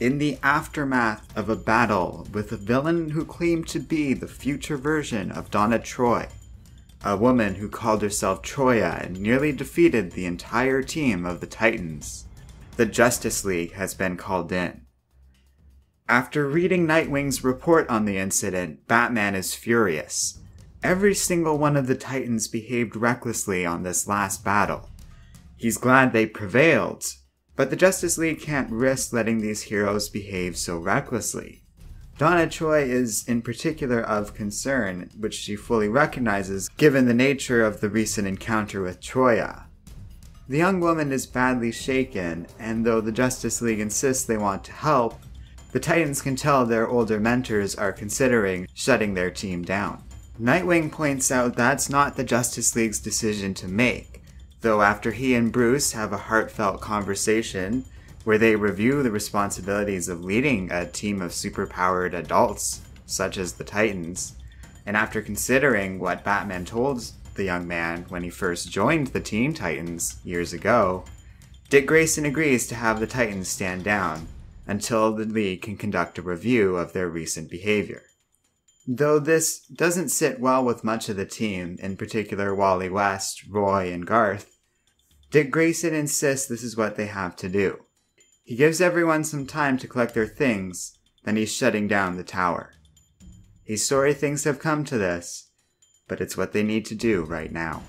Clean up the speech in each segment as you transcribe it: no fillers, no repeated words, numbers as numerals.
In the aftermath of a battle with a villain who claimed to be the future version of Donna Troy, a woman who called herself Troya and nearly defeated the entire team of the Titans, the Justice League has been called in. After reading Nightwing's report on the incident, Batman is furious. Every single one of the Titans behaved recklessly on this last battle. He's glad they prevailed, but the Justice League can't risk letting these heroes behave so recklessly. Donna Troy is in particular of concern, which she fully recognizes given the nature of the recent encounter with Troya. The young woman is badly shaken, and though the Justice League insists they want to help, the Titans can tell their older mentors are considering shutting their team down. Nightwing points out that's not the Justice League's decision to make, though after he and Bruce have a heartfelt conversation where they review the responsibilities of leading a team of superpowered adults, such as the Titans, and after considering what Batman told the young man when he first joined the Teen Titans years ago, Dick Grayson agrees to have the Titans stand down until the League can conduct a review of their recent behavior. Though this doesn't sit well with much of the team, in particular Wally West, Roy, and Garth, Dick Grayson insists this is what they have to do. He gives everyone some time to collect their things, then he's shutting down the tower. He's sorry things have come to this, but it's what they need to do right now.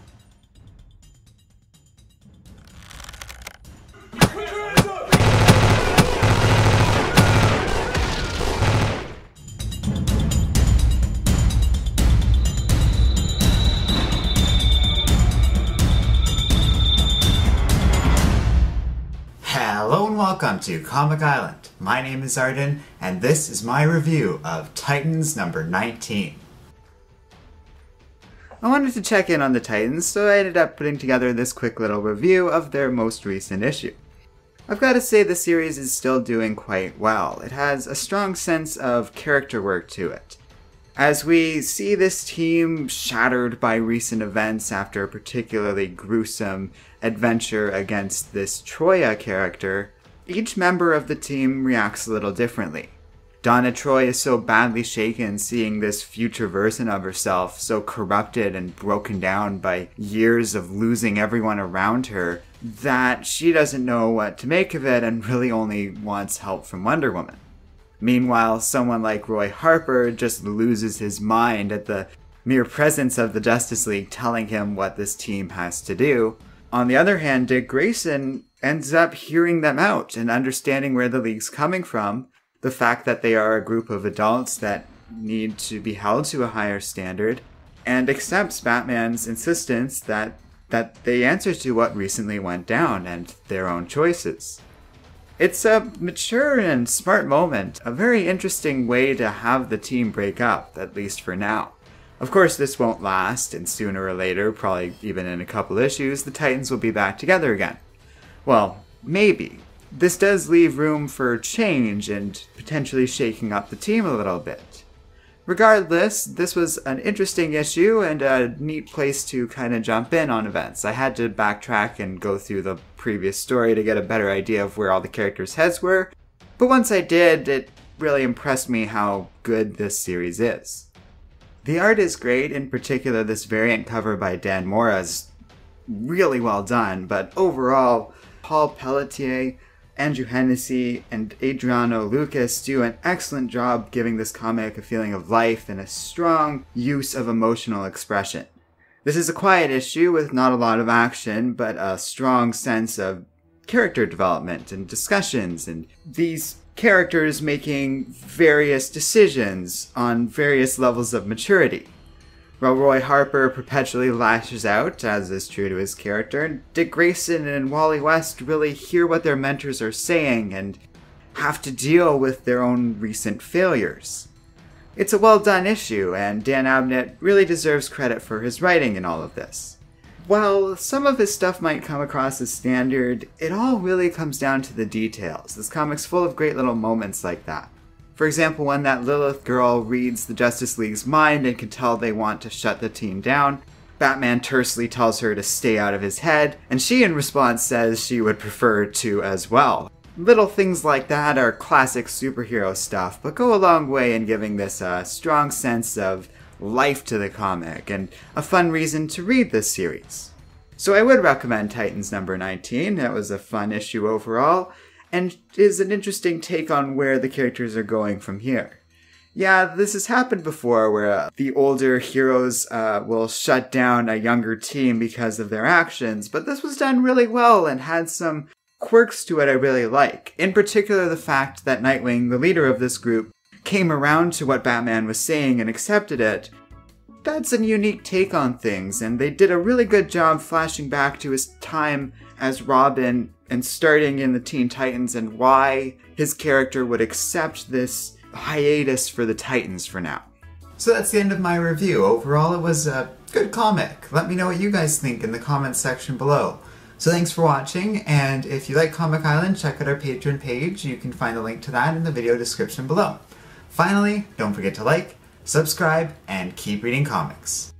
Hello and welcome to Comic Island. My name is Arden, and this is my review of Titans number 19. I wanted to check in on the Titans, so I ended up putting together this quick little review of their most recent issue. I've got to say the series is still doing quite well. It has a strong sense of character work to it. As we see this team shattered by recent events after a particularly gruesome adventure against this Troya character, each member of the team reacts a little differently. Donna Troy is so badly shaken seeing this future version of herself so corrupted and broken down by years of losing everyone around her that she doesn't know what to make of it and really only wants help from Wonder Woman. Meanwhile, someone like Roy Harper just loses his mind at the mere presence of the Justice League telling him what this team has to do. On the other hand, Dick Grayson ends up hearing them out and understanding where the League's coming from, the fact that they are a group of adults that need to be held to a higher standard, and accepts Batman's insistence that they answer to what recently went down and their own choices. It's a mature and smart moment, a very interesting way to have the team break up, at least for now. Of course, this won't last, and sooner or later, probably even in a couple issues, the Titans will be back together again. Well, maybe. This does leave room for change and potentially shaking up the team a little bit. Regardless, this was an interesting issue and a neat place to kind of jump in on events. I had to backtrack and go through the previous story to get a better idea of where all the characters' heads were, but once I did, it really impressed me how good this series is. The art is great, in particular this variant cover by Dan Mora is really well done, but overall, Paul Pelletier, Andrew Hennessy, and Adriano Lucas do an excellent job giving this comic a feeling of life and a strong use of emotional expression. This is a quiet issue with not a lot of action, but a strong sense of character development and discussions, and these characters making various decisions on various levels of maturity. While Roy Harper perpetually lashes out, as is true to his character, Dick Grayson and Wally West really hear what their mentors are saying and have to deal with their own recent failures. It's a well-done issue, and Dan Abnett really deserves credit for his writing in all of this. While some of his stuff might come across as standard, it all really comes down to the details. This comic's full of great little moments like that. For example, when that Lilith girl reads the Justice League's mind and can tell they want to shut the team down, Batman tersely tells her to stay out of his head, and she in response says she would prefer to as well. Little things like that are classic superhero stuff, but go a long way in giving this a strong sense of life to the comic and a fun reason to read this series. So I would recommend Titans number 19. It was a fun issue overall, and is an interesting take on where the characters are going from here. Yeah, this has happened before where the older heroes will shut down a younger team because of their actions, but this was done really well and had some quirks to it I really like. In particular, the fact that Nightwing, the leader of this group, came around to what Batman was saying and accepted it. That's a unique take on things, and they did a really good job flashing back to his time as Robin and starting in the Teen Titans and why his character would accept this hiatus for the Titans for now. So that's the end of my review. Overall, it was a good comic. Let me know what you guys think in the comments section below. So thanks for watching, and if you like Comic Island, check out our Patreon page. You can find a link to that in the video description below. Finally, don't forget to like, subscribe, and keep reading comics.